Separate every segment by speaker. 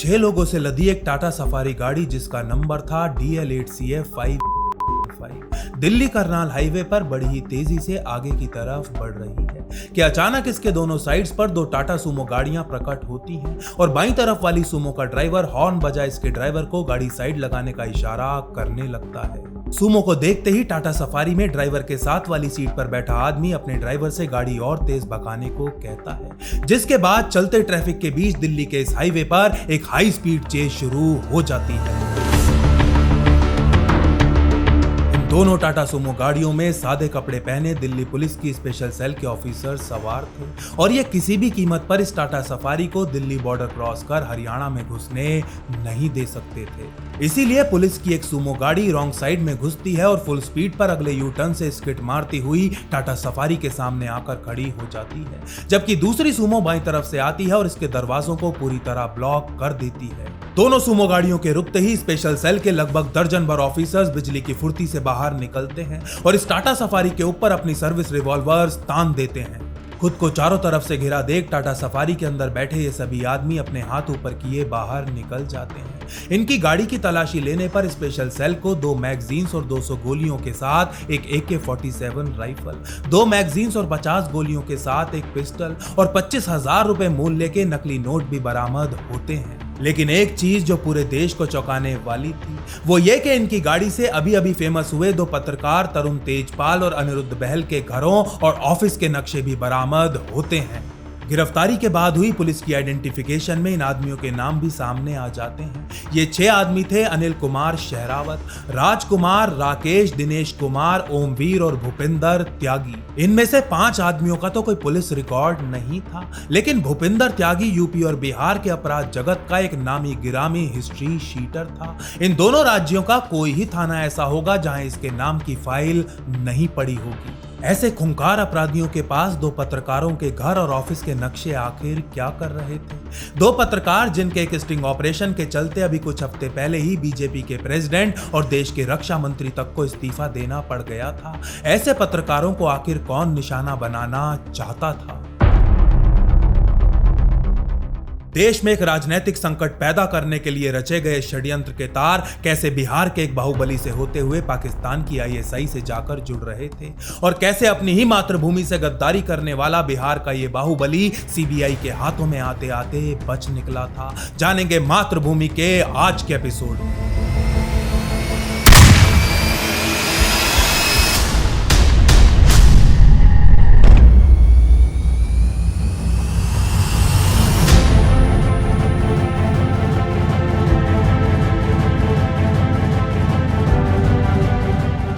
Speaker 1: 6 लोगों से लदी एक टाटा सफारी गाड़ी जिसका नंबर था DL8CF5 दिल्ली करनाल हाईवे पर बड़ी ही तेजी से आगे की तरफ बढ़ रही है कि अचानक इसके दोनों साइड्स पर दो टाटा सूमो गाड़ियां प्रकट होती हैं और बाईं तरफ वाली सूमो का ड्राइवर हॉर्न बजा इसके ड्राइवर को गाड़ी साइड लगाने का इशारा करने लगता है। सूमो को देखते ही टाटा सफारी में ड्राइवर के साथ वाली सीट पर बैठा आदमी अपने ड्राइवर से गाड़ी और तेज भगाने को कहता है, जिसके बाद चलते ट्रैफिक के बीच दिल्ली के इस हाईवे पर एक हाई स्पीड चेज शुरू हो जाती है। दोनों टाटा सूमो गाड़ियों में सादे कपड़े पहने दिल्ली पुलिस की स्पेशल सेल के ऑफिसर सवार थे और ये किसी भी कीमत पर इस टाटा सफारी को दिल्ली बॉर्डर क्रॉस कर हरियाणा में घुसने नहीं दे सकते थे। इसीलिए पुलिस की एक सूमो गाड़ी रॉन्ग साइड में घुसती है और फुल स्पीड पर अगले यू टर्न से स्किड मारती हुई टाटा सफारी के सामने आकर खड़ी हो जाती है, जबकि दूसरी सूमो बाईं तरफ से आती है और इसके दरवाजों को पूरी तरह ब्लॉक कर देती है। दोनों सूमो गाड़ियों के रुकते ही स्पेशल सेल के लगभग दर्जन भर ऑफिसर्स बिजली की फुर्ती से बाहर निकलते हैं और इस टाटा सफारी के ऊपर अपनी सर्विस रिवॉल्वर्स तान देते हैं। खुद को चारों तरफ से घिरा देख टाटा सफारी के अंदर बैठे ये सभी आदमी अपने हाथ ऊपर किए बाहर निकल जाते हैं। इनकी गाड़ी की तलाशी लेने पर स्पेशल सेल को 2 मैगजीन्स और 200 गोलियों के साथ एक AK-47 राइफल, 2 मैगजीन्स और 50 गोलियों के साथ एक पिस्टल और 25,000 रुपए मूल्य के नकली नोट भी बरामद होते हैं। लेकिन एक चीज जो पूरे देश को चौंकाने वाली थी वो ये कि इनकी गाड़ी से अभी अभी फेमस हुए 2 पत्रकार तरुण तेजपाल और अनिरुद्ध बहल के घरों और ऑफिस के नक्शे भी बरामद होते हैं। गिरफ्तारी के बाद हुई पुलिस की आइडेंटिफिकेशन में इन आदमियों के नाम भी सामने आ जाते हैं। ये 6 आदमी थे अनिल कुमार शहरावत, राजकुमार, राकेश, दिनेश कुमार, ओमवीर और भूपिंदर त्यागी। इनमें से 5 आदमियों का तो कोई पुलिस रिकॉर्ड नहीं था, लेकिन भूपिंदर त्यागी यूपी और बिहार के अपराध जगत का एक नामी गिरामी हिस्ट्री शीटर था। इन दोनों राज्यों का कोई ही थाना ऐसा होगा जहां इसके नाम की फाइल नहीं पड़ी होगी। ऐसे खूंखार अपराधियों के पास 2 पत्रकारों के घर और ऑफिस के नक्शे आखिर क्या कर रहे थे? 2 पत्रकार जिनके एक स्टिंग ऑपरेशन के चलते अभी कुछ हफ्ते पहले ही बीजेपी के प्रेसिडेंट और देश के रक्षा मंत्री तक को इस्तीफा देना पड़ गया था। ऐसे पत्रकारों को आखिर कौन निशाना बनाना चाहता था? देश में एक राजनीतिक संकट पैदा करने के लिए रचे गए षड्यंत्र के तार कैसे बिहार के एक बाहुबली से होते हुए पाकिस्तान की ISI से जाकर जुड़ रहे थे और कैसे अपनी ही मातृभूमि से गद्दारी करने वाला बिहार का ये बाहुबली CBI के हाथों में आते आते बच निकला था। जानेंगे मातृभूमि के आज के एपिसोड में।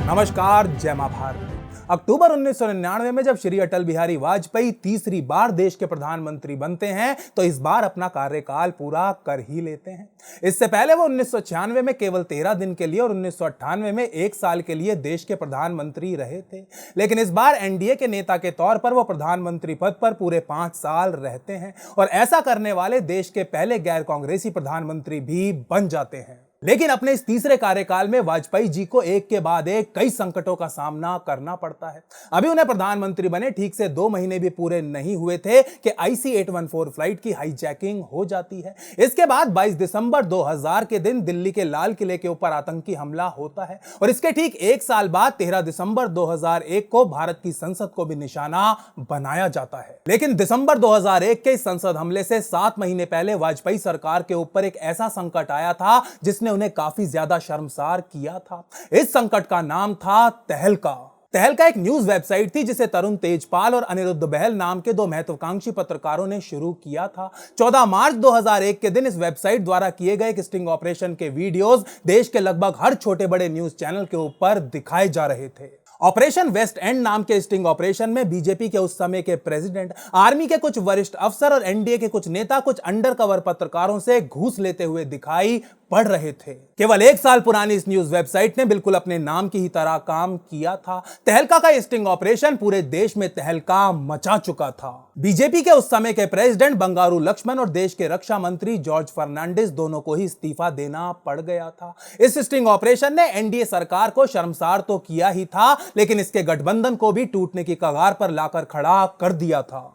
Speaker 1: नमस्कार, जय मां भारत। अक्टूबर 1999 में जब श्री अटल बिहारी वाजपेयी तीसरी बार देश के प्रधानमंत्री बनते हैं तो इस बार अपना कार्यकाल पूरा कर ही लेते हैं। इससे पहले वो 1996 में केवल 13 दिन के लिए और 1998 में 1 साल के लिए देश के प्रधानमंत्री रहे थे, लेकिन इस बार NDA के नेता के तौर पर वो प्रधानमंत्री पद पर पूरे 5 साल रहते हैं और ऐसा करने वाले देश के पहले गैर कांग्रेसी प्रधानमंत्री भी बन जाते हैं। लेकिन अपने इस तीसरे कार्यकाल में वाजपेयी जी को एक के बाद एक कई संकटों का सामना करना पड़ता है। अभी उन्हें प्रधानमंत्री बने ठीक से 2 महीने भी पूरे नहीं हुए थे कि IC-814 फ्लाइट की हाईजैकिंग हो जाती है। इसके बाद 22 दिसंबर 2000 के दिन दिल्ली के लाल किले के ऊपर आतंकी हमला होता है और इसके ठीक 1 साल बाद 13 दिसंबर 2001 को भारत की संसद को भी निशाना बनाया जाता है। लेकिन दिसंबर 2001 के संसद हमले से 7 महीने पहले वाजपेयी सरकार के ऊपर एक ऐसा संकट आया था जिसने उन्हें काफी ज्यादा शर्मसार किया था। इस संकट का नाम था तहलका। तहलका एक न्यूज वेबसाइट थी जिसे तरुण तेजपाल और अनिरुद्ध बहल नाम के 2 महत्वाकांक्षी पत्रकारों ने शुरू किया था। 14 मार्च 2001 के दिन इस वेबसाइट द्वारा किए गए स्टिंग ऑपरेशन के वीडियोस देश के लगभग हर छोटे बड़े न्यूज चैनल के ऊपर दिखाए जा रहे थे। ऑपरेशन वेस्ट एंड नाम के स्टिंग ऑपरेशन में बीजेपी के उस समय के प्रेसिडेंट, आर्मी के कुछ वरिष्ठ अफसर और NDA के कुछ नेता कुछ अंडरकवर पत्रकारों से घूस लेते हुए दिखाई पढ़ रहे थे। केवल 1 साल पुरानी इस न्यूज वेबसाइट ने बिल्कुल अपने नाम की ही तरह काम किया था। तहलका का स्टिंग ऑपरेशन पूरे देश में तहलका मचा चुका था। बीजेपी के उस समय के प्रेसिडेंट बंगारू लक्ष्मण और देश के रक्षा मंत्री जॉर्ज फर्नांडिस दोनों को ही इस्तीफा देना पड़ गया था। इस स्टिंग ऑपरेशन ने NDA सरकार को शर्मसार तो किया ही था, लेकिन इसके गठबंधन को भी टूटने की कगार पर लाकर खड़ा कर दिया था।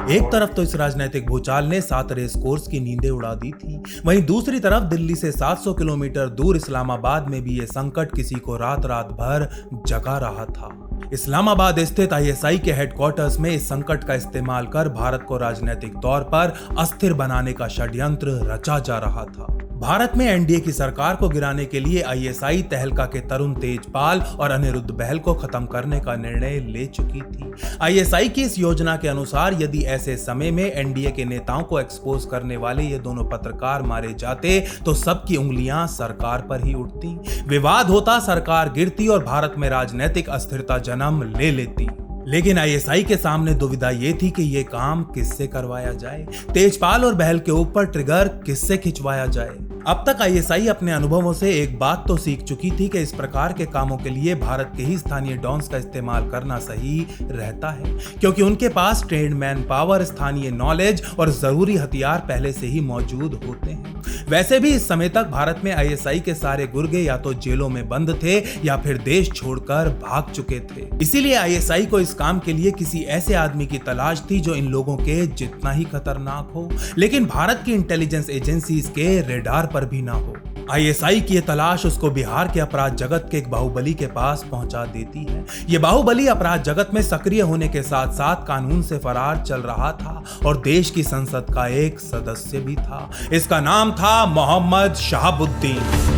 Speaker 1: एक तरफ तो इस राजनीतिक भूचाल ने 7 रेस कोर्स की नींदें उड़ा दी थी, वहीं दूसरी तरफ दिल्ली से 700 किलोमीटर दूर इस्लामाबाद में भी ये संकट किसी को रात रात भर जगा रहा था। इस्लामाबाद स्थित आईएसआई के हेडक्वार्टर्स में इस संकट का इस्तेमाल कर भारत को राजनीतिक तौर पर अस्थिर बनाने का षड्यंत्र रचा जा रहा था। भारत में एनडीए की सरकार को गिराने के लिए आईएसआई तहलका के तरुण तेजपाल और अनिरुद्ध बहल को खत्म करने का निर्णय ले चुकी थी। आईएसआई की इस योजना के अनुसार यदि ऐसे समय में एनडीए के नेताओं को एक्सपोज करने वाले ये दोनों पत्रकार मारे जाते तो सबकी उंगलियां सरकार पर ही उठती, विवाद होता, सरकार गिरती और भारत में राजनीतिक अस्थिरता जन्म ले लेती। लेकिन आईएसआई के सामने दुविधा ये थी कि ये काम किससे करवाया जाए, तेजपाल और बहल के ऊपर ट्रिगर किससे खिंचवाया जाए। अब तक आईएसआई अपने अनुभवों से एक बात तो सीख चुकी थी कि इस प्रकार के कामों के लिए भारत के ही स्थानीय डॉन्स का इस्तेमाल करना सही रहता है, क्योंकि उनके पास ट्रेंड मैन पावर, स्थानीय नॉलेज और जरूरी हथियार पहले से ही मौजूद होते हैं। वैसे भी इस समय तक भारत में आईएसआई के सारे गुर्गे या तो जेलों में बंद थे या फिर देश छोड़कर भाग चुके थे। इसीलिए आईएसआई को इस काम के लिए किसी ऐसे आदमी की तलाश थी जो इन लोगों के जितना ही खतरनाक हो, लेकिन भारत की इंटेलिजेंस एजेंसीज के रेडार पर भी ना हो। आईएसआई की ये तलाश उसको बिहार के अपराध जगत के एक बाहुबली के पास पहुंचा देती है। ये बाहुबली अपराध जगत में सक्रिय होने के साथ साथ कानून से फरार चल रहा था और देश की संसद का एक सदस्य भी था। इसका नाम था मोहम्मद शहाबुद्दीन।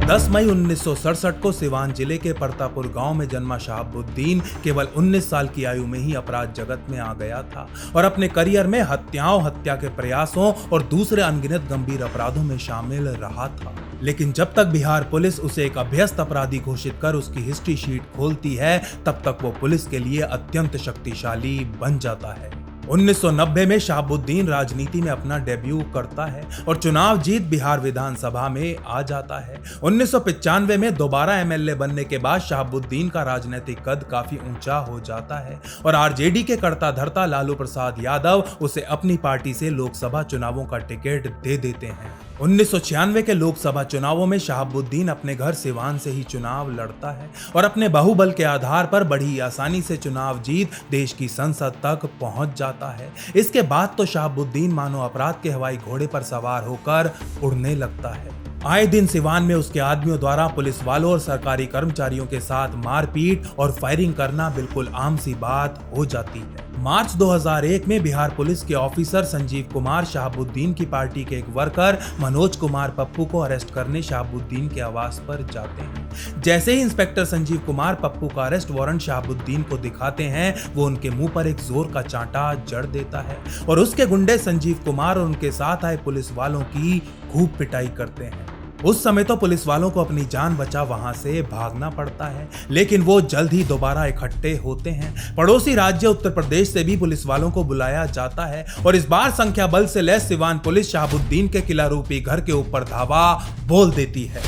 Speaker 1: 10 मई 1967 को सिवान जिले के परतापुर गांव में जन्मा शहाबुद्दीन केवल 19 साल की आयु में ही अपराध जगत में आ गया था और अपने करियर में हत्याओं, हत्या के प्रयासों और दूसरे अनगिनत गंभीर अपराधों में शामिल रहा था। लेकिन जब तक बिहार पुलिस उसे एक अभ्यस्त अपराधी घोषित कर उसकी हिस्ट्री शीट खोलती है, तब तक वो पुलिस के लिए अत्यंत शक्तिशाली बन जाता है। 1990 में शहाबुद्दीन राजनीति में अपना डेब्यू करता है और चुनाव जीत बिहार विधानसभा में आ जाता है। 1995 में दोबारा एमएलए बनने के बाद शहाबुद्दीन का राजनीतिक कद काफी ऊंचा हो जाता है और आरजेडी के कर्ता धर्ता लालू प्रसाद यादव उसे अपनी पार्टी से लोकसभा चुनावों का टिकट दे देते हैं। 1996 के लोकसभा चुनावों में शहाबुद्दीन अपने घर सिवान से ही चुनाव लड़ता है और अपने बाहुबल के आधार पर बड़ी आसानी से चुनाव जीत देश की संसद तक पहुंच जाता है। इसके बाद तो शहाबुद्दीन मानो अपराध के हवाई घोड़े पर सवार होकर उड़ने लगता है। आए दिन सिवान में उसके आदमियों द्वारा पुलिस वालों और सरकारी कर्मचारियों के साथ मारपीट और फायरिंग करना बिल्कुल आम सी बात हो जाती है। मार्च 2001 में बिहार पुलिस के ऑफिसर संजीव कुमार शहाबुद्दीन की पार्टी के एक वर्कर मनोज कुमार पप्पू को अरेस्ट करने शहाबुद्दीन के आवास पर जाते हैं। जैसे ही इंस्पेक्टर संजीव कुमार पप्पू का अरेस्ट वारंट शहाबुद्दीन को दिखाते हैं, वो उनके मुंह पर एक जोर का चांटा जड़ देता है और उसके गुंडे संजीव कुमार और उनके साथ आए पुलिस वालों की खूब पिटाई करते हैं। उस समय तो पुलिस वालों को अपनी जान बचा वहां से भागना पड़ता है, लेकिन वो जल्द ही दोबारा इकट्ठे होते हैं। पड़ोसी राज्य उत्तर प्रदेश से भी पुलिस वालों को बुलाया जाता है और इस बार संख्या बल से लैस सिवान पुलिस शहाबुद्दीन के किला रूपी घर के ऊपर धावा बोल देती है।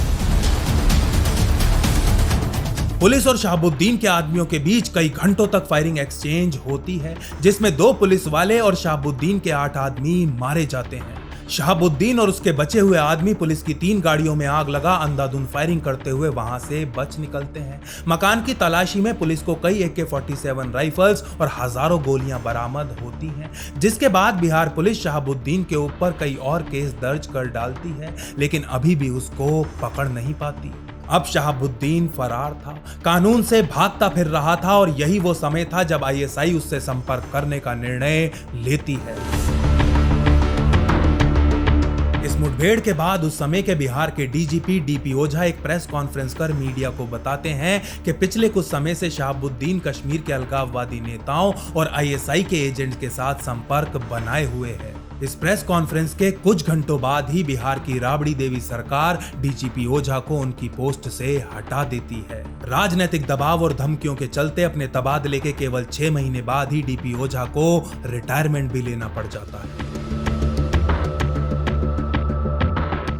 Speaker 1: पुलिस और शहाबुद्दीन के आदमियों के बीच कई घंटों तक फायरिंग एक्सचेंज होती है, जिसमें 2 पुलिस वाले और शहाबुद्दीन के 8 आदमी मारे जाते हैं। शहाबुद्दीन और उसके बचे हुए आदमी पुलिस की 3 गाड़ियों में आग लगा अंधाधुंध फायरिंग करते हुए वहां से बच निकलते हैं। मकान की तलाशी में पुलिस को कई AK-47 राइफल्स और हजारों गोलियां बरामद होती हैं, जिसके बाद बिहार पुलिस शहाबुद्दीन के ऊपर कई और केस दर्ज कर डालती है, लेकिन अभी भी उसको पकड़ नहीं पाती। अब शहाबुद्दीन फरार था, कानून से भागता फिर रहा था और यही वो समय था जब आईएसआई उससे संपर्क करने का निर्णय लेती है। इस मुठभेड़ के बाद उस समय के बिहार के डीजीपी डीपी ओझा एक प्रेस कॉन्फ्रेंस कर मीडिया को बताते हैं कि पिछले कुछ समय से शहाबुद्दीन कश्मीर के अलगाववादी नेताओं और आईएसआई के एजेंट के साथ संपर्क बनाए हुए है। इस प्रेस कॉन्फ्रेंस के कुछ घंटों बाद ही बिहार की राबड़ी देवी सरकार डीजीपी ओझा को उनकी पोस्ट से हटा देती है। राजनीतिक दबाव और धमकियों के चलते अपने तबादले के केवल 6 महीने बाद ही डीपी ओझा को रिटायरमेंट भी लेना पड़ जाता है।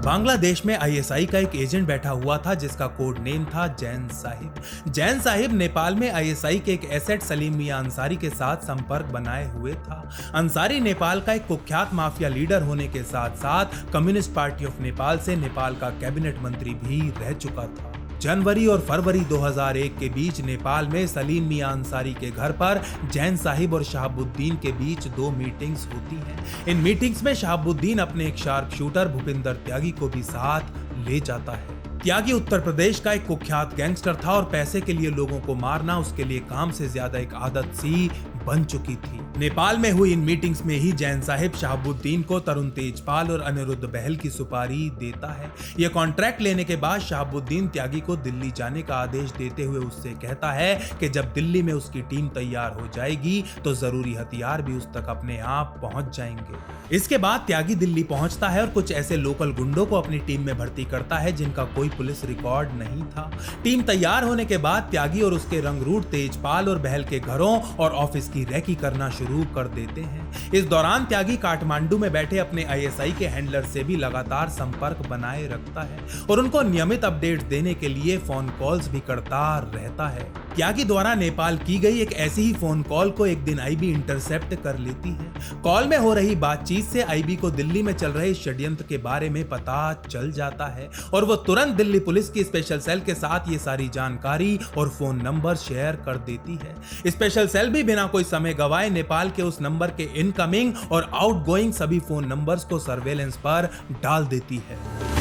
Speaker 1: बांग्लादेश में आईएसआई का एक एजेंट बैठा हुआ था जिसका कोड नेम था जैन साहिब। जैन साहिब नेपाल में आईएसआई के एक एसेट सलीम मियां अंसारी के साथ संपर्क बनाए हुए था। अंसारी नेपाल का एक कुख्यात माफिया लीडर होने के साथ साथ कम्युनिस्ट पार्टी ऑफ नेपाल से नेपाल का कैबिनेट मंत्री भी रह चुका था। जनवरी और फरवरी 2001 के बीच नेपाल में सलीम मियां अंसारी के घर पर जैन साहिब और शहाबुद्दीन के बीच 2 मीटिंग्स होती हैं। इन मीटिंग्स में शहाबुद्दीन अपने एक शार्प शूटर भूपिंदर त्यागी को भी साथ ले जाता है। त्यागी उत्तर प्रदेश का एक कुख्यात गैंगस्टर था और पैसे के लिए लोगों को मारना उसके लिए काम से ज्यादा एक आदत सी बन चुकी थी। नेपाल में हुई इन मीटिंग्स में ही जैन साहिब शहाबुद्दीन को तरुण तेजपाल और अनिरुद्ध बहल की सुपारी देता है। यह कॉन्ट्रैक्ट लेने के बाद शहाबुद्दीन त्यागी को दिल्ली जाने का आदेश देते हुए उससे कहता है कि जब दिल्ली में उसकी टीम तैयार हो जाएगी तो जरूरी हथियार भी उस तक अपने आप पहुंच जाएंगे। इसके बाद त्यागी दिल्ली पहुंचता है और कुछ ऐसे लोकल गुंडों को अपनी टीम में भर्ती करता है जिनका कोई पुलिस रिकॉर्ड नहीं था। टीम तैयार होने के बाद त्यागी और उसके रंगरूट तेजपाल और बहल के घरों और ऑफिस की रैकी करना शुरू कर देते हैं। इस दौरान त्यागी काठमांडू में बैठे अपने आईएसआई के हैंडलर से भी लगातार संपर्क बनाए रखता है और उनको नियमित अपडेट्स देने के लिए फोन कॉल्स भी करता रहता है। त्यागी द्वारा नेपाल की गई एक ऐसी ही फोन कॉल को एक दिन आईबी इंटरसेप्ट कर लेती है। कॉल में हो रही बातचीत से आईबी को दिल्ली में चल रहे षड्यंत्र के बारे में पता चल जाता है और वो तुरंत दिल्ली पुलिस की स्पेशल सेल के साथ ये सारी जानकारी और फोन नंबर शेयर कर देती है। स्पेशल सेल भी बिना कोई समय गवाए नेपाल के उस नंबर के इनकमिंग और आउटगोइंग सभी फोन नंबर्स को सर्वेलेंस पर डाल देती है।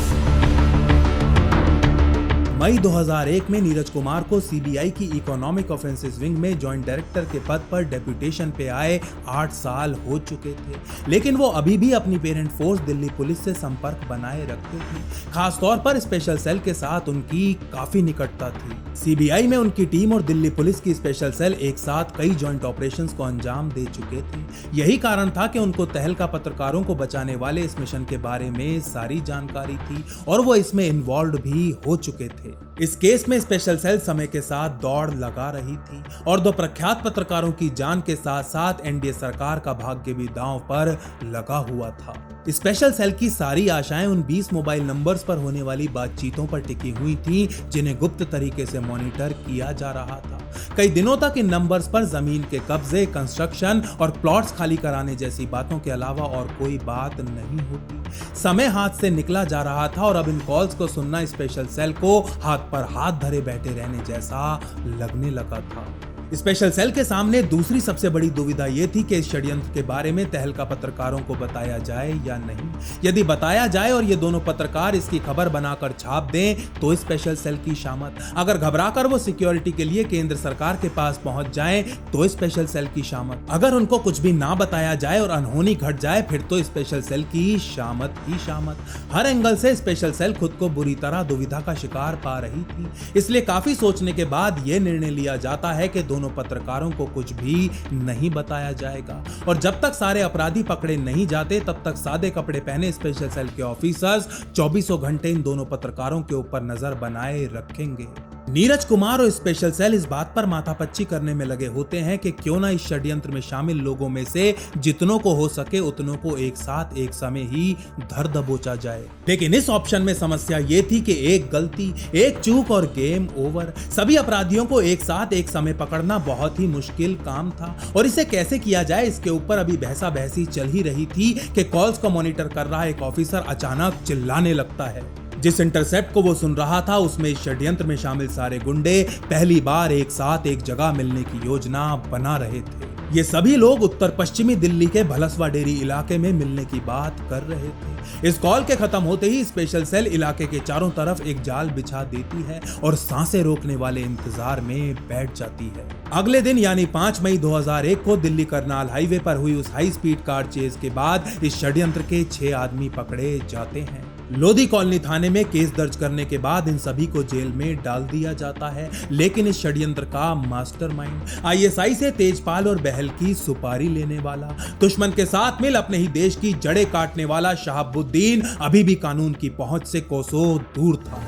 Speaker 1: मई 2001 में नीरज कुमार को सीबीआई की इकोनॉमिक ऑफेंसेस विंग में जॉइंट डायरेक्टर के पद पर डेप्यूटेशन पे आए 8 साल हो चुके थे, लेकिन वो अभी भी अपनी पेरेंट फोर्स दिल्ली पुलिस से संपर्क बनाए रखते थे। खासतौर पर स्पेशल सेल के साथ उनकी काफी निकटता थी। सीबीआई में उनकी टीम और दिल्ली पुलिस की स्पेशल सेल एक साथ कई जॉइंट ऑपरेशंस को अंजाम दे चुके थे। यही कारण था कि उनको तहलका पत्रकारों को बचाने वाले इस मिशन के बारे में सारी जानकारी थी और वो इसमें इन्वॉल्व भी हो चुके थे। इस केस में स्पेशल सेल समय के साथ दौड़ लगा रही थी और 2 प्रख्यात पत्रकारों की जान के साथ साथ एनडीए सरकार का भाग्य भी दांव पर लगा हुआ था। स्पेशल सेल की सारी आशाएं उन 20 मोबाइल नंबर्स पर होने वाली बातचीतों पर टिकी हुई थी जिन्हें गुप्त तरीके से मॉनिटर किया जा रहा था। कई दिनों तक इन नंबर्स पर जमीन के कब्जे, कंस्ट्रक्शन और प्लॉट्स खाली कराने जैसी बातों के अलावा और कोई बात नहीं होती। समय हाथ से निकला जा रहा था और अब इन कॉल्स को सुनना स्पेशल सेल को हाथ पर हाथ धरे बैठे रहने जैसा लगने लगा था। स्पेशल सेल के सामने दूसरी सबसे बड़ी दुविधा यह थी कि इस षड्यंत्र के बारे में तहलका पत्रकारों को बताया जाए या नहीं। यदि बताया जाए और ये दोनों पत्रकार इसकी खबर बनाकर छाप दें तो स्पेशल सेल की शामत, अगर घबराकर वो सिक्योरिटी के लिए केंद्र सरकार के पास पहुंच जाएं तो स्पेशल सेल की शामत, अगर उनको कुछ भी ना बताया जाए और अनहोनी घट जाए फिर तो स्पेशल सेल की शामत ही शामत। हर एंगल से स्पेशल सेल खुद को बुरी तरह दुविधा का शिकार पा रही थी। इसलिए काफी सोचने के बाद यह निर्णय लिया जाता है कि दोनों पत्रकारों को कुछ भी नहीं बताया जाएगा और जब तक सारे अपराधी पकड़े नहीं जाते तब तक सादे कपड़े पहने स्पेशल सेल के ऑफिसर्स 24 घंटे इन दोनों पत्रकारों के ऊपर नजर बनाए रखेंगे। नीरज कुमार और स्पेशल सेल इस बात पर माथापच्ची करने में लगे होते हैं कि क्यों ना इस षड्यंत्र में शामिल लोगों में से जितनों को हो सके उतनों को एक साथ एक समय ही धर दबोचा जाए। लेकिन इस ऑप्शन में समस्या ये थी कि एक गलती, एक चूक और गेम ओवर। सभी अपराधियों को एक साथ एक समय पकड़ना बहुत ही मुश्किल काम था और इसे कैसे किया जाए इसके ऊपर अभी बहसा बहसी चल ही रही थी कि कॉल्स को मॉनिटर कर रहा एक ऑफिसर अचानक चिल्लाने लगता है। जिस इंटरसेप्ट को वो सुन रहा था उसमें इस षड्यंत्र में शामिल सारे गुंडे पहली बार एक साथ एक जगह मिलने की योजना बना रहे थे। ये सभी लोग उत्तर पश्चिमी दिल्ली के भलसवा डेरी इलाके में मिलने की बात कर रहे थे। इस कॉल के खत्म होते ही स्पेशल सेल इलाके के चारों तरफ एक जाल बिछा देती है और सांसें रोकने वाले इंतजार में बैठ जाती है। अगले दिन यानी 5 मई 2001 को दिल्ली करनाल हाईवे पर हुई उस हाई स्पीड कार चेज के बाद इस षड्यंत्र के 6 आदमी पकड़े जाते हैं। लोधी कॉलोनी थाने में केस दर्ज करने के बाद इन सभी को जेल में डाल दिया जाता है, लेकिन इस षड्यंत्र का मास्टरमाइंड, आईएसआई से तेजपाल और बहल की सुपारी लेने वाला, दुश्मन के साथ मिल अपने ही देश की जड़ें काटने वाला शहाबुद्दीन अभी भी कानून की पहुंच से कोसों दूर था।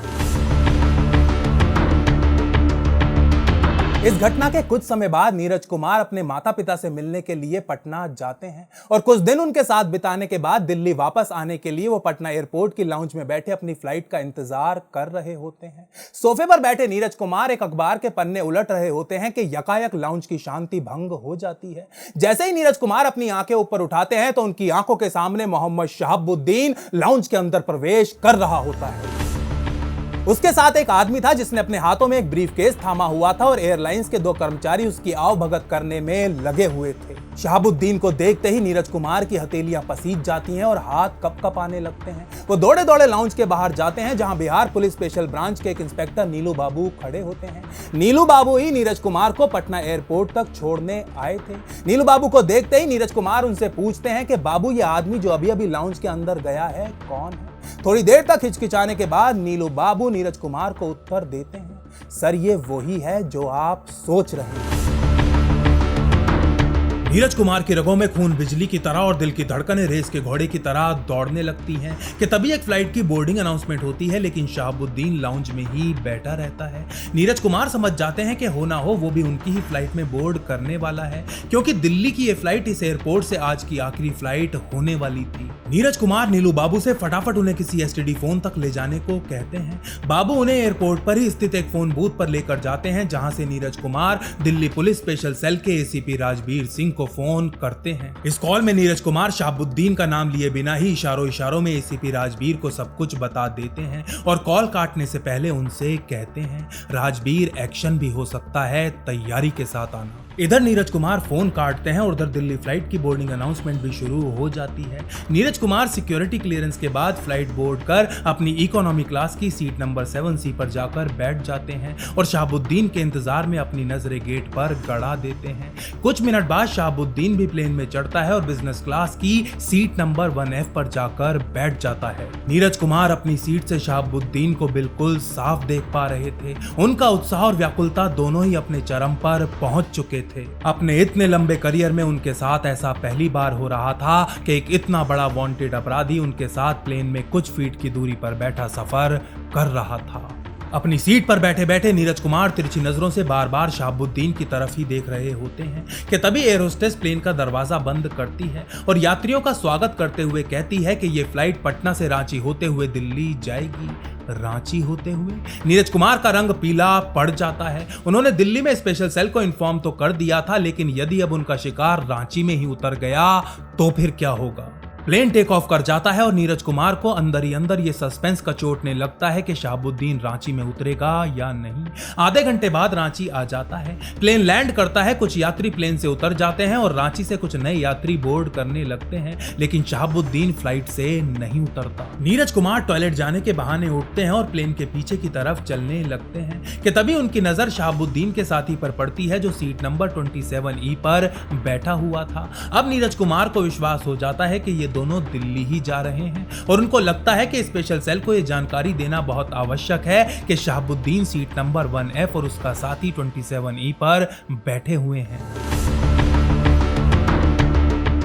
Speaker 1: इस घटना के कुछ समय बाद नीरज कुमार अपने माता पिता से मिलने के लिए पटना जाते हैं और कुछ दिन उनके साथ बिताने के बाद दिल्ली वापस आने के लिए वो पटना एयरपोर्ट की लाउंज में बैठे अपनी फ्लाइट का इंतजार कर रहे होते हैं। सोफे पर बैठे नीरज कुमार एक अखबार के पन्ने उलट रहे होते हैं कि यकायक लाउंज की शांति भंग हो जाती है। जैसे ही नीरज कुमार अपनी आंखें ऊपर उठाते हैं तो उनकी आंखों के सामने मोहम्मद शहाबुद्दीन लाउंज के अंदर प्रवेश कर रहा होता है।
Speaker 2: उसके साथ एक आदमी था जिसने अपने हाथों में एक ब्रीफकेस थामा हुआ था और एयरलाइंस के 2 कर्मचारी उसकी आवभगत करने में लगे हुए थे। शहाबुद्दीन को देखते ही नीरज कुमार की हथेलियां पसीज जाती हैं और हाथ कपकपाने लगते हैं। वो दौड़े दौड़े लाउंज के बाहर जाते हैं जहां बिहार पुलिस स्पेशल ब्रांच के एक इंस्पेक्टर नीलू बाबू खड़े होते हैं। नीलू बाबू ही नीरज कुमार को पटना एयरपोर्ट तक छोड़ने आए थे। नीलू बाबू को देखते ही नीरज कुमार उनसे पूछते हैं कि बाबू, ये आदमी जो अभी अभी लाउंज के अंदर गया है कौन है? थोड़ी देर तक हिचकिचाने के बाद नीलू बाबू नीरज कुमार को उत्तर देते हैं, सर ये वही है जो आप सोच रहे हैं।
Speaker 1: नीरज कुमार की रगों में खून बिजली की तरह और दिल की धड़कनें रेस के घोड़े की तरह दौड़ने लगती हैं कि तभी एक फ्लाइट की बोर्डिंग अनाउंसमेंट होती है, लेकिन शहाबुद्दीन लाउंज में ही बैठा रहता है। नीरज कुमार समझ जाते हैं कि हो ना हो वो भी उनकी ही फ्लाइट में बोर्ड करने वाला है, क्योंकि दिल्ली की ये फ्लाइट इस एयरपोर्ट से आज की आखिरी फ्लाइट होने वाली थी। नीरज कुमार नीलू बाबू से फटाफट उन्हें किसी एसटीडी फोन तक ले जाने को कहते हैं। बाबू उन्हें एयरपोर्ट पर ही स्थित एक फोन बूथ पर लेकर जाते हैं, जहां से Neeraj Kumar Delhi police special cell के एसीपी राजबीर सिंह को फोन करते हैं। इस कॉल में नीरज कुमार शहाबुद्दीन का नाम लिए बिना ही इशारों में एसीपी राजबीर को सब कुछ बता देते हैं और कॉल काटने से पहले उनसे कहते हैं, राजबीर एक्शन भी हो सकता है, तैयारी के साथ आना। इधर नीरज कुमार फोन काटते हैं और उधर दिल्ली फ्लाइट की बोर्डिंग अनाउंसमेंट भी शुरू हो जाती है। नीरज कुमार सिक्योरिटी क्लियरेंस के बाद फ्लाइट बोर्ड कर अपनी इकोनॉमी क्लास की सीट नंबर 7C पर जाकर बैठ जाते हैं और शहाबुद्दीन के इंतजार में अपनी नजरें गेट पर गड़ा देते हैं। कुछ मिनट बाद शहाबुद्दीन भी प्लेन में चढ़ता है और बिजनेस क्लास की सीट नंबर 1F पर जाकर बैठ जाता है। नीरज कुमार अपनी सीट से शहाबुद्दीन को बिल्कुल साफ देख पा रहे थे। उनका उत्साह और व्याकुलता दोनों ही अपने चरम पर पहुंच चुके थे। अपने इतने लंबे करियर में उनके साथ ऐसा पहली बार हो रहा था कि एक इतना बड़ा वांटेड अपराधी उनके साथ प्लेन में कुछ फीट की दूरी पर बैठा सफर कर रहा था। अपनी सीट पर बैठे बैठे नीरज कुमार तिरछी नजरों से बार बार शहाबुद्दीन की तरफ ही देख रहे होते हैं कि तभी एयर होस्टेस प्लेन का दरवाजा बंद करती है और यात्रियों का स्वागत करते हुए कहती है कि यह फ्लाइट पटना से रांची होते हुए दिल्ली जाएगी। रांची होते हुए नीरज कुमार का रंग पीला पड़ जाता है। उन्होंने दिल्ली में स्पेशल सेल को इन्फॉर्म तो कर दिया था, लेकिन यदि अब उनका शिकार रांची में ही उतर गया तो फिर क्या होगा। प्लेन टेक ऑफ कर जाता है और नीरज कुमार को अंदर ही अंदर ये सस्पेंस का चोटने लगता है कि शहाबुद्दीन रांची में उतरेगा या नहीं। आधे घंटे बाद रांची आ जाता है। प्लेन लैंड करता है, कुछ यात्री प्लेन से उतर जाते हैं और रांची से कुछ नए यात्री बोर्ड करने लगते हैं, लेकिन शहाबुद्दीन फ्लाइट से नहीं उतरता। नीरज कुमार टॉयलेट जाने के बहाने उठते हैं और प्लेन के पीछे की तरफ चलने लगते हैं कि तभी उनकी नजर शहाबुद्दीन के साथी पर पड़ती है जो सीट नंबर 27E पर बैठा हुआ था। अब नीरज कुमार को विश्वास हो जाता है कि ये दोनों दिल्ली ही जा रहे हैं और उनको लगता है कि स्पेशल सेल को यह जानकारी देना बहुत आवश्यक है कि शहाबुद्दीन सीट नंबर 1F और उसका साथी 27E पर बैठे हुए हैं।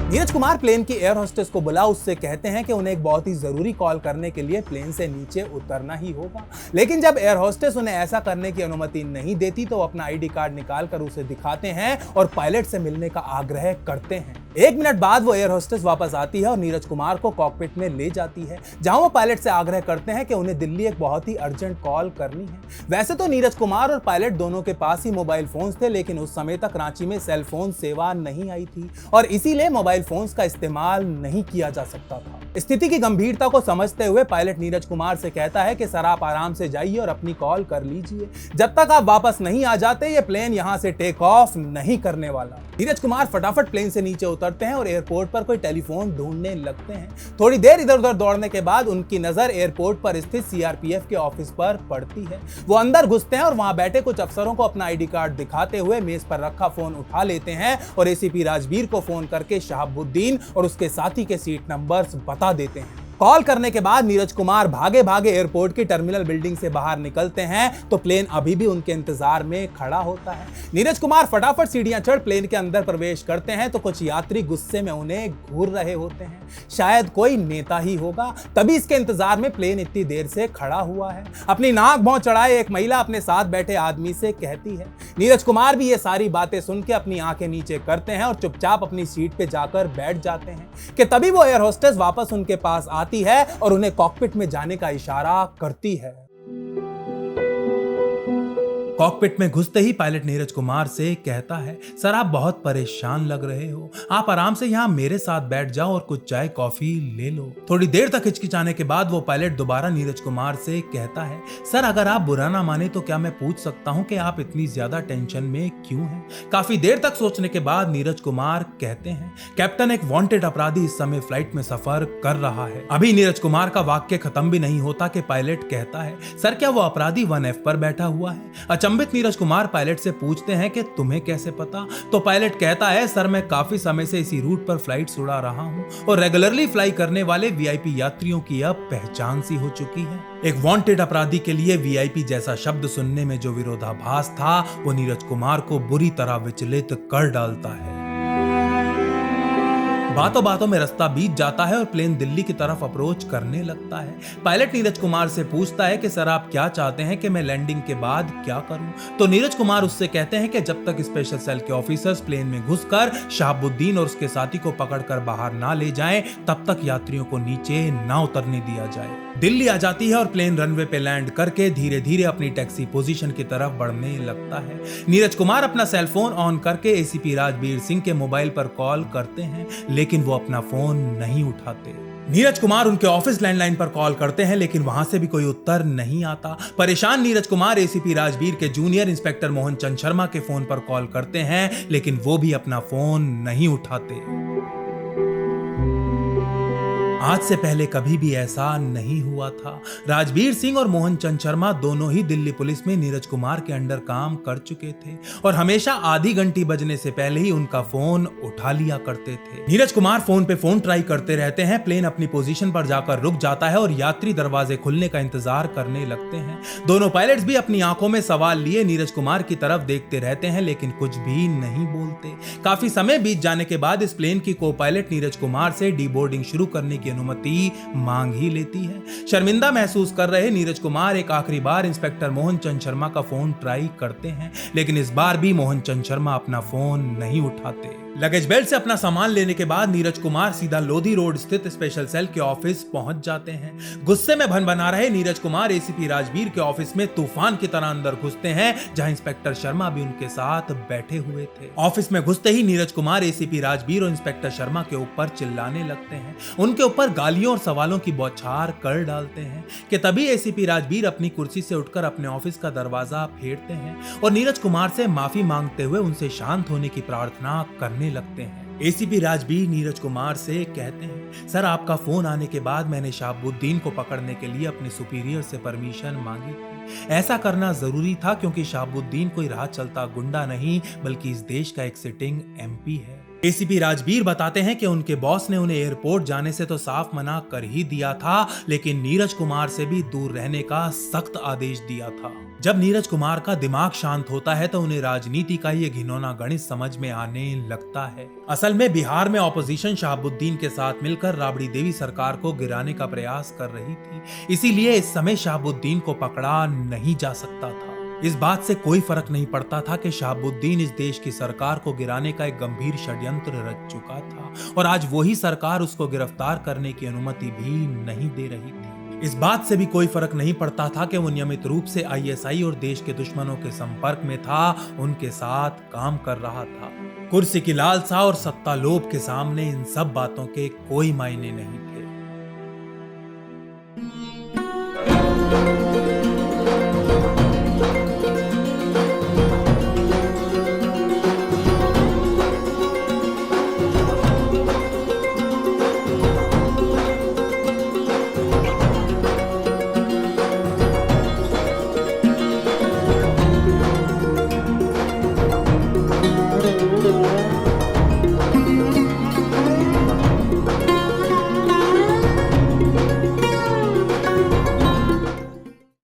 Speaker 2: नीरज कुमार प्लेन की एयर होस्टेस को बुला उससे कहते हैं कि उन्हें एक बहुत ही जरूरी कॉल करने के लिए प्लेन से नीचे उतरना ही होगा, लेकिन जब एयर होस्टेस उन्हें ऐसा करने की अनुमति नहीं देती तो अपना आईडी कार्ड निकालकर उसे दिखाते हैं और पायलट से मिलने का आग्रह करते हैं। 1 मिनट बाद वो एयर होस्टेस वापस आती है और नीरज कुमार को कॉकपिट में ले जाती है, जहां वो पायलट से आग्रह करते हैं कि उन्हें दिल्ली एक बहुत ही अर्जेंट कॉल करनी है। वैसे तो नीरज कुमार और पायलट दोनों के पास ही मोबाइल फोन्स थे, लेकिन उस समय तक रांची में सेल फोन सेवा नहीं आई थी और इसीलिए मोबाइल फोन्स का इस्तेमाल नहीं किया जा सकता था। स्थिति की गंभीरता को समझते हुए पायलट नीरज कुमार से कहता है कि सर आप आराम से जाइए और अपनी कॉल कर लीजिए, जब तक आप वापस नहीं आ जाते ये प्लेन यहां से टेक ऑफ नहीं करने वाला। नीरज कुमार फटाफट प्लेन से नीचे उतरते हैं और एयरपोर्ट पर कोई टेलीफोन ढूंढने लगते हैं। थोड़ी देर इधर उधर दौड़ने के बाद उनकी नजर एयरपोर्ट पर स्थित सीआरपीएफ के ऑफिस पर पड़ती है। वो अंदर घुसते हैं और वहां बैठे कुछ अफसरों को अपना आईडी कार्ड दिखाते हुए मेज पर रखा फोन उठा लेते हैं और एसीपी राजबीर को फोन करके शहाबुद्दीन और उसके साथी के सीट नंबर्स बता देते हैं। कॉल करने के बाद नीरज कुमार भागे भागे एयरपोर्ट की टर्मिनल बिल्डिंग से बाहर निकलते हैं तो प्लेन अभी भी उनके इंतजार में खड़ा होता है। नीरज कुमार फटाफट सीढ़ियां चढ़ प्लेन के अंदर प्रवेश करते हैं तो कुछ यात्री गुस्से में उन्हें घूर रहे होते हैं, शायद कोई नेता ही होगा, तभी इसके इंतजार में प्लेन इतनी देर से खड़ा हुआ है। अपनी नाक भौं चढ़ाए एक महिला अपने साथ बैठे आदमी से कहती है। नीरज कुमार भी ये सारी बातें सुन के अपनी आंखें नीचे करते हैं और चुपचाप अपनी सीट पे जाकर बैठ जाते हैं कि तभी वो एयर होस्टेस वापस उनके पास आती है और उन्हें कॉकपिट में जाने का इशारा करती है।
Speaker 1: कॉकपिट में घुसते ही पायलट नीरज कुमार से कहता है, सर आप बहुत परेशान लग रहे हो, आप आराम से यहाँ मेरे साथ बैठ जाओ और कुछ चाय कॉफी ले लो। थोड़ी देर तक हिचकिचाने के बाद वो पायलट दोबारा नीरज कुमार से कहता है, सर अगर आप बुरा ना माने तो क्या मैं पूछ सकता हूँ कि आप इतनी ज्यादा टेंशन में क्यों हैं? काफी देर तक सोचने के बाद नीरज कुमार कहते हैं, कैप्टन एक वांटेड अपराधी इस समय फ्लाइट में सफर कर रहा है। अभी नीरज कुमार का वाक्य खत्म भी नहीं होता कि पायलट कहता है, सर क्या वो अपराधी 1F पर बैठा हुआ है? अचंभित नीरज कुमार पायलट से पूछते हैं कि तुम्हें कैसे पता? तो पायलट कहता है, सर मैं काफी समय से इसी रूट पर फ्लाइट उड़ा रहा हूं और रेगुलरली फ्लाई करने वाले वीआईपी यात्रियों की अब पहचान सी हो चुकी है। एक वांटेड अपराधी के लिए वीआईपी जैसा शब्द सुनने में जो विरोधाभास था वो नीरज कुमार को बुरी तरह विचलित कर डालता है। बातों बातों में रास्ता बीत जाता है और प्लेन दिल्ली की तरफ अप्रोच करने लगता है। पायलट नीरज कुमार से पूछता है कि सर आप क्या चाहते हैं कि मैं लैंडिंग के बाद क्या करूं? तो नीरज कुमार उससे कहते हैं कि जब तक स्पेशल सेल के ऑफिसर्स प्लेन में घुसकर शहाबुद्दीन और उसके साथी को पकड़कर बाहर ना ले जाएं, तब तक यात्रियों को नीचे ना उतरने दिया जाए। दिल्ली आ जाती है और प्लेन रनवे पे लैंड करके धीरे धीरे अपनी टैक्सी पोजीशन की तरफ बढ़ने लगता है। नीरज कुमार अपना सेल फोन ऑन करके एसीपी राजबीर सिंह के मोबाइल पर कॉल करते हैं, लेकिन वो अपना फोन नहीं उठाते। नीरज कुमार उनके ऑफिस लैंडलाइन पर कॉल करते हैं, लेकिन वहां से भी कोई उत्तर नहीं आता। परेशान नीरज कुमार एसीपी राजबीर के जूनियर इंस्पेक्टर मोहन चंद शर्मा के फोन पर कॉल करते हैं, लेकिन वो भी अपना फोन नहीं उठाते। आज से पहले कभी भी ऐसा नहीं हुआ था। राजबीर सिंह और मोहन चंद शर्मा दोनों ही दिल्ली पुलिस में नीरज कुमार के अंडर काम कर चुके थे और हमेशा आधी घंटी बजने से पहले ही उनका फोन उठा लिया करते थे। नीरज कुमार फोन पे फोन ट्राई करते रहते हैं। प्लेन अपनी पोजीशन पर जाकर रुक जाता है और यात्री दरवाजे खुलने का इंतजार करने लगते हैं। दोनों पायलट्स भी अपनी आंखों में सवाल लिए नीरज कुमार की तरफ देखते रहते हैं, लेकिन कुछ भी नहीं बोलते। काफी समय बीत जाने के बाद इस प्लेन की को पायलट नीरज कुमार से डीबोर्डिंग शुरू करने की अनुमति मांग ही लेती है। शर्मिंदा महसूस कर रहे नीरज कुमार एक आखिरी बार इंस्पेक्टर मोहन चंद शर्मा का फोन ट्राई करते हैं, लेकिन इस बार भी मोहन चंद शर्मा अपना फोन नहीं उठाते। लगेज बेल्ट से अपना सामान लेने के बाद नीरज कुमार सीधा लोधी रोड स्थित स्पेशल सेल के ऑफिस पहुंच जाते हैं। गुस्से में भन-भना रहे नीरज कुमार एसीपी राजबीर के ऑफिस में तूफान की तरह अंदर घुसते हैं, जहां इंस्पेक्टर शर्मा भी उनके साथ बैठे हुए थे। ऑफिस में घुसते ही नीरज कुमार एसीपी राजबीर और इंस्पेक्टर शर्मा के ऊपर चिल्लाने लगते हैं, उनके ऊपर गालियों और सवालों की बौछार कर डालते हैं कि तभी एसीपी राजबीर अपनी कुर्सी से उठकर अपने ऑफिस का दरवाजा फेरते हैं और नीरज कुमार से माफी मांगते हुए उनसे शांत होने की प्रार्थना करने लगते हैं। एसीपी राजबीर नीरज कुमार से कहते हैं, सर आपका फोन आने के बाद मैंने शहाबुद्दीन को पकड़ने के लिए अपने सुपीरियर से परमिशन मांगी थी। ऐसा करना जरूरी था क्योंकि शहाबुद्दीन कोई राह चलता गुंडा नहीं बल्कि इस देश का एक सिटिंग एमपी है। एसीपी राजबीर बताते हैं कि उनके बॉस ने उन्हें एयरपोर्ट जाने से तो साफ मना कर ही दिया था, लेकिन नीरज कुमार से भी दूर रहने का सख्त आदेश दिया था। जब नीरज कुमार का दिमाग शांत होता है तो उन्हें राजनीति का ये घिनौना गणित समझ में आने लगता है। असल में बिहार में ऑपोजिशन शहाबुद्दीन के साथ मिलकर राबड़ी देवी सरकार को गिराने का प्रयास कर रही थी, इसीलिए इस समय शहाबुद्दीन को पकड़ा नहीं जा सकता था। इस बात से कोई फर्क नहीं पड़ता था कि शहाबुद्दीन इस देश की सरकार को गिराने का एक गंभीर षड्यंत्र रच चुका था और आज वही सरकार उसको गिरफ्तार करने की अनुमति भी नहीं दे रही थी। इस बात से भी कोई फर्क नहीं पड़ता था कि वो नियमित रूप से आईएसआई और देश के दुश्मनों के संपर्क में था, उनके साथ काम कर रहा था। कुर्सी की लालसा और सत्ता लोभ के सामने इन सब बातों के कोई मायने नहीं थे।